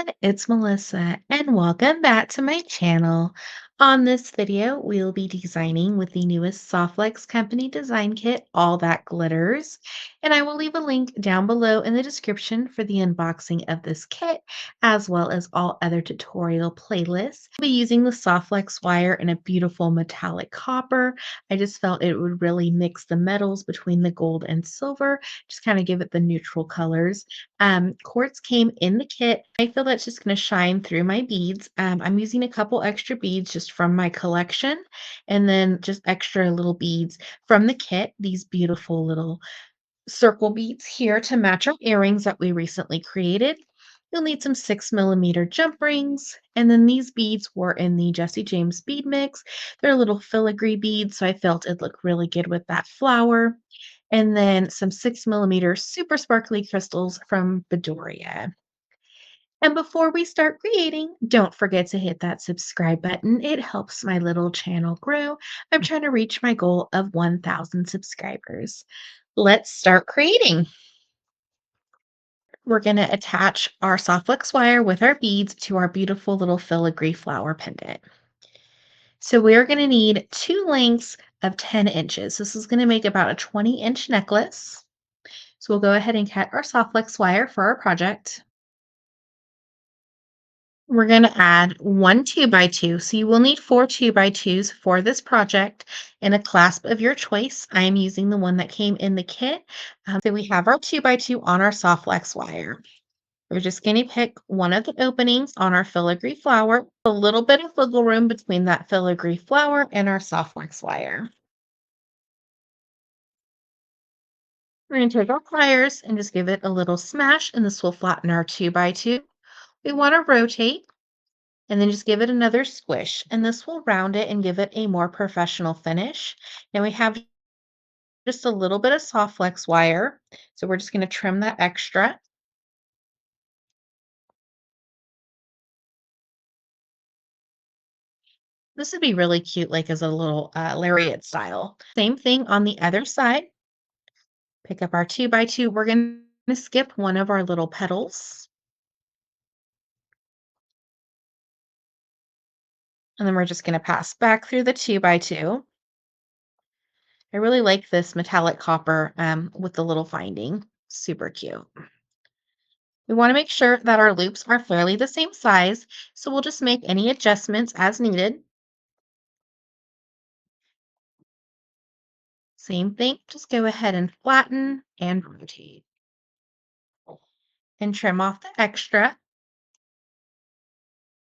everyone, it's Melissa and welcome back to my channel. On this video, we'll be designing with the newest Softlex Company design kit, All That Glitters. And I will leave a link down below in the description for the unboxing of this kit, as well as all other tutorial playlists. I'll be using the Softlex wire in a beautiful metallic copper. I just felt it would really mix the metals between the gold and silver, just kind of give it the neutral colors. Quartz came in the kit. I feel that's just going to shine through my beads. I'm using a couple extra beads just from my collection and then just extra little beads from the kit. These beautiful little circle beads here to match our earrings that we recently created. You'll need some 6 millimeter jump rings. And then these beads were in the Jesse James bead mix. They're little filigree beads, so I felt it'd look really good with that flower. And then some 6 millimeter super sparkly crystals from Bedoria. And before we start creating, don't forget to hit that subscribe button. It helps my little channel grow. I'm trying to reach my goal of 1,000 subscribers. Let's start creating. We're going to attach our softflex wire with our beads to our beautiful little filigree flower pendant. So we're going to need two lengths of 10 inches. This is going to make about a 20-inch necklace. So we'll go ahead and cut our softflex wire for our project. We're going to add one 2x2. So you will need four 2x2s for this project and a clasp of your choice. I am using the one that came in the kit. So we have our 2x2 on our softflex wire. We're just going to pick one of the openings on our filigree flower, a little bit of wiggle room between that filigree flower and our softflex wire. We're going to take our pliers and just give it a little smash, and this will flatten our 2x2. We want to rotate and then just give it another squish, and this will round it and give it a more professional finish. Now we have just a little bit of soft flex wire, so we're just going to trim that extra. This would be really cute, like as a little lariat style. Same thing on the other side. Pick up our 2x2. We're going to skip one of our little petals, and then we're just going to pass back through the 2x2. I really like this metallic copper with the little finding. Super cute. We want to make sure that our loops are fairly the same size, so we'll just make any adjustments as needed. Same thing, just go ahead and flatten and rotate and trim off the extra.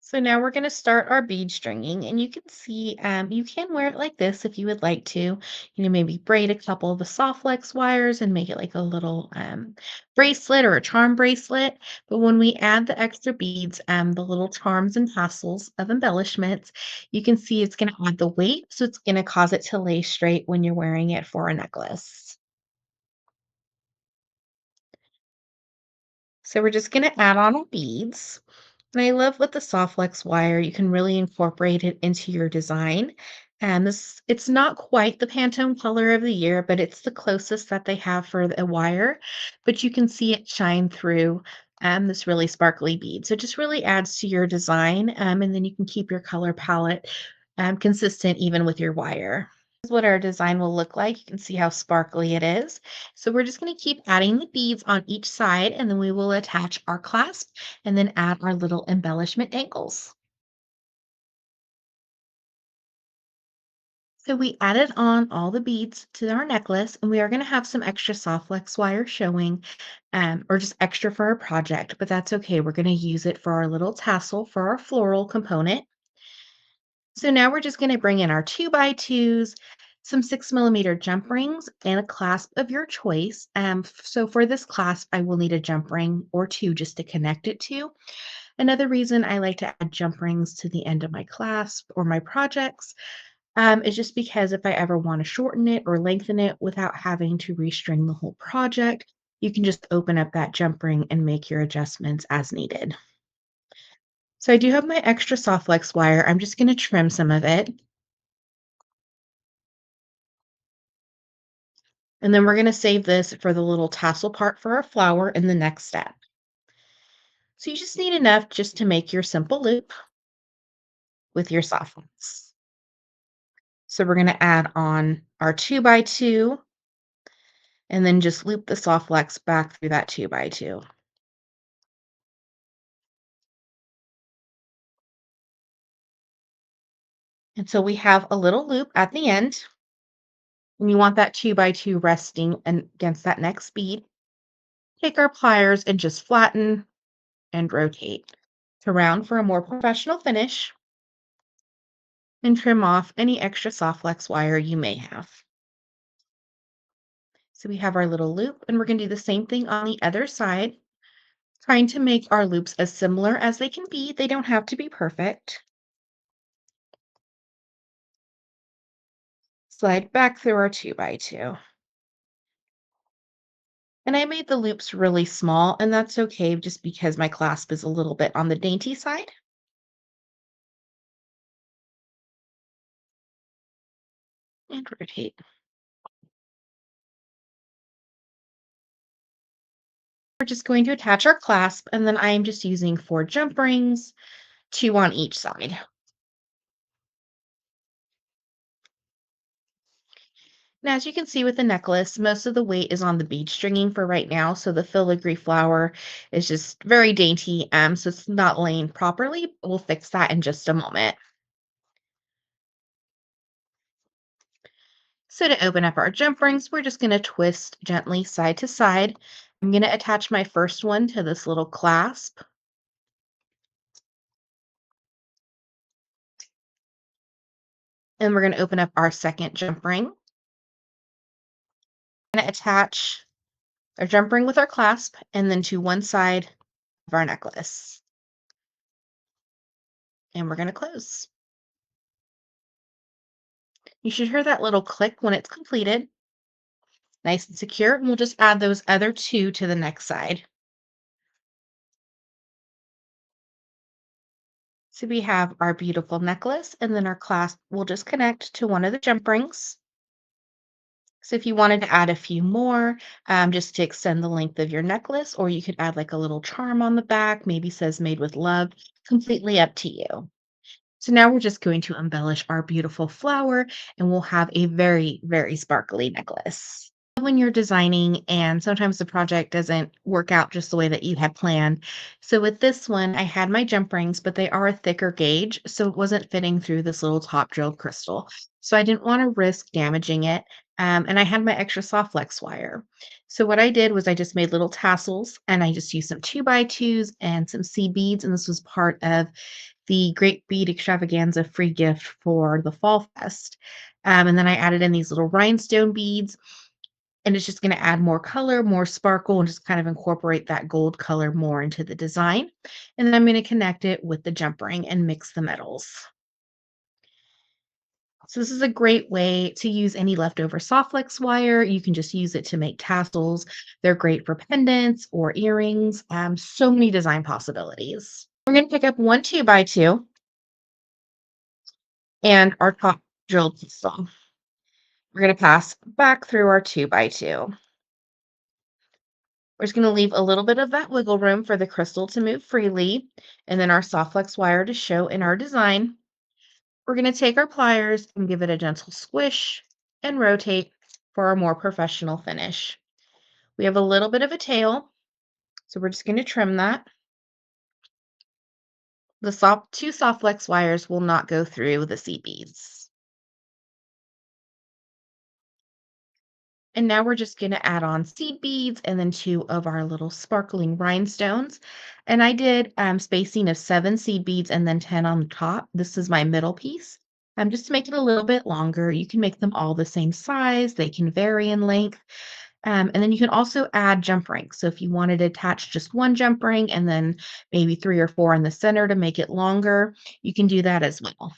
So now we're going to start our bead stringing, and you can see you can wear it like this if you would like to. Maybe braid a couple of the soft flex wires and make it like a little bracelet or a charm bracelet. But when we add the extra beads, the little charms and tassels of embellishments, you can see it's going to add the weight, so it's going to cause it to lay straight when you're wearing it for a necklace. So we're just going to add on our beads. And I love with the soft flex wire, you can really incorporate it into your design. And this, it's not quite the Pantone color of the year, but it's the closest that they have for the wire. But you can see it shine through this really sparkly bead. So it just really adds to your design. And then you can keep your color palette consistent even with your wire. This is what our design will look like. You can see how sparkly it is. So we're just going to keep adding the beads on each side, and then we will attach our clasp and then add our little embellishment dangles. So we added on all the beads to our necklace, and we are going to have some extra soft flex wire showing, or just extra for our project, but that's okay. We're going to use it for our little tassel for our floral component. So now we're just going to bring in our 2x2s, some 6 millimeter jump rings, and a clasp of your choice. So for this clasp, I will need a jump ring or two just to connect it to. Another reason I like to add jump rings to the end of my clasp or my projects is just because if I ever want to shorten it or lengthen it without having to restring the whole project, you can just open up that jump ring and make your adjustments as needed. So I do have my extra soft flex wire. I'm just going to trim some of it. And then we're going to save this for the little tassel part for our flower in the next step. So you just need enough just to make your simple loop with your soft ones. So we're going to add on our 2x2 and then just loop the soft flex back through that 2x2. And so we have a little loop at the end, and you want that 2x2 resting against that next bead. Take our pliers and just flatten and rotate to round for a more professional finish and trim off any extra soft flex wire you may have. So we have our little loop, and we're going to do the same thing on the other side, trying to make our loops as similar as they can be. They don't have to be perfect. Slide back through our 2x2. And I made the loops really small, and that's okay just because my clasp is a little bit on the dainty side. And rotate. We're just going to attach our clasp, and then I am just using 4 jump rings, 2 on each side. Now, as you can see with the necklace, most of the weight is on the bead stringing for right now, so the filigree flower is just very dainty, so it's not laying properly. We'll fix that in just a moment. So to open up our jump rings, we're just going to twist gently side to side. I'm going to attach my first one to this little clasp. And we're going to open up our second jump ring. We're going to attach our jump ring with our clasp and then to one side of our necklace. And we're going to close. You should hear that little click when it's completed. Nice and secure. And we'll just add those other 2 to the next side. So we have our beautiful necklace, and then our clasp will just connect to one of the jump rings. So if you wanted to add a few more, just to extend the length of your necklace, or you could add like a little charm on the back, maybe says made with love, completely up to you. So now we're just going to embellish our beautiful flower, and we'll have a very, very sparkly necklace. When you're designing and sometimes the project doesn't work out just the way that you had planned. So with this one, I had my jump rings, but they are a thicker gauge, so it wasn't fitting through this little top drilled crystal. So I didn't want to risk damaging it. And I had my extra soft flex wire. So what I did was I just made little tassels, and I just used some 2x2s and some seed beads. And this was part of the Great Bead Extravaganza free gift for the Fall Fest. And then I added in these little rhinestone beads, and it's just going to add more color, more sparkle, and just kind of incorporate that gold color more into the design. And then I'm going to connect it with the jump ring and mix the metals. So this is a great way to use any leftover soft flex wire. You can just use it to make tassels. They're great for pendants or earrings. So many design possibilities. We're going to pick up one 2x2 and our top drilled pistol. We're going to pass back through our 2x2. We're just going to leave a little bit of that wiggle room for the crystal to move freely, and then our soft flex wire to show in our design. We're going to take our pliers and give it a gentle squish and rotate for a more professional finish. We have a little bit of a tail, so we're just going to trim that. The 2 soft flex wires will not go through the seed beads. And now we're just going to add on seed beads and then 2 of our little sparkling rhinestones. And I did spacing of 7 seed beads and then 10 on the top. This is my middle piece. Just to make it a little bit longer, you can make them all the same size. They can vary in length. And then you can also add jump rings. So if you wanted to attach just one jump ring and then maybe 3 or 4 in the center to make it longer, you can do that as well.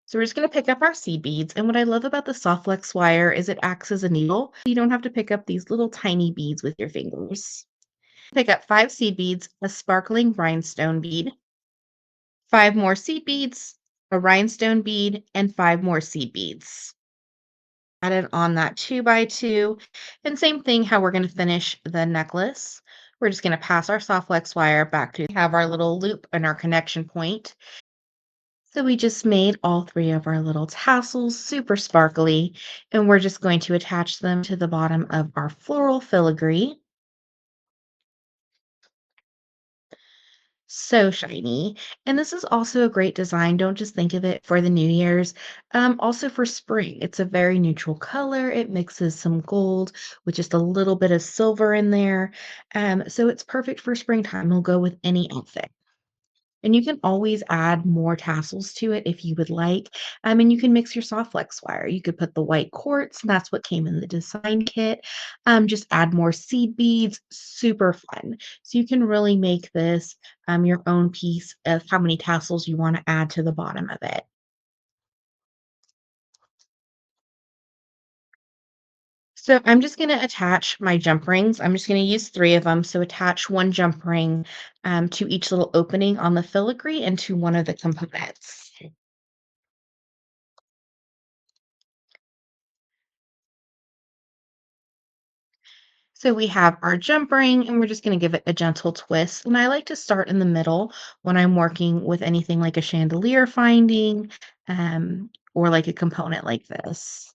So we're just going to pick up our seed beads. And what I love about the soft flex wire is it acts as a needle. You don't have to pick up these little tiny beads with your fingers. Pick up 5 seed beads, a sparkling rhinestone bead, 5 more seed beads, a rhinestone bead, and 5 more seed beads. Add it on that 2x2. And same thing how we're going to finish the necklace. We're just going to pass our soft flex wire back to have our little loop and our connection point. So we just made all three of our little tassels super sparkly, and we're just going to attach them to the bottom of our floral filigree. So shiny. And this is also a great design. Don't just think of it for the New Year's. Also for spring. It's a very neutral color. It mixes some gold with just a little bit of silver in there. So it's perfect for springtime. It'll go with any outfit. And you can always add more tassels to it if you would like. And you can mix your soft flex wire. You could put the white quartz, and that's what came in the design kit. Just add more seed beads, super fun. So you can really make this your own piece of how many tassels you want to add to the bottom of it. So I'm just going to attach my jump rings. I'm just going to use three of them. So attach one jump ring to each little opening on the filigree and to one of the components. So we have our jump ring and we're just going to give it a gentle twist. And I like to start in the middle when I'm working with anything like a chandelier finding or like a component like this.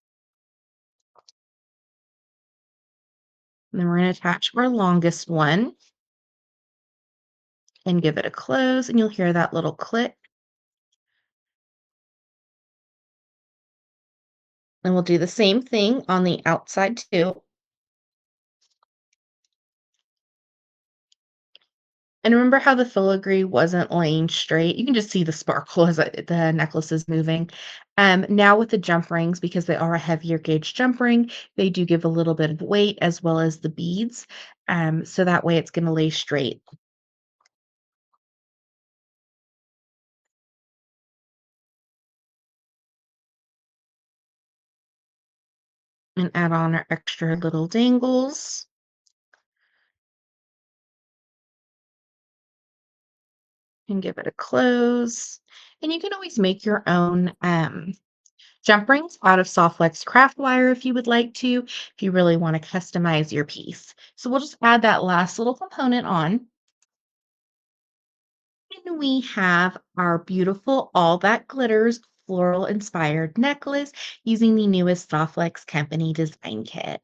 And then we're going to attach our longest one and give it a close and you'll hear that little click. And we'll do the same thing on the outside too. And remember how the filigree wasn't laying straight? You can just see the sparkle as the necklace is moving. Now with the jump rings, because they are a heavier gauge jump ring, they do give a little bit of weight as well as the beads. So that way it's going to lay straight and add on our extra little dangles and give it a close. And you can always make your own jump rings out of soft flex craft wire if you would like to, if you really want to customize your piece. So we'll just add that last little component on. And we have our beautiful All That Glitters floral inspired necklace using the newest Softlex Company design kit.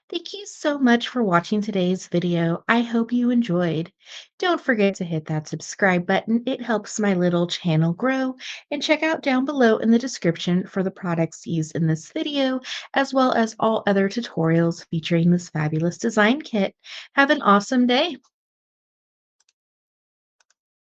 Thank you so much for watching today's video. I hope you enjoyed. Don't forget to hit that subscribe button. It helps my little channel grow. And check out down below in the description for the products used in this video, as well as all other tutorials featuring this fabulous design kit. Have an awesome day.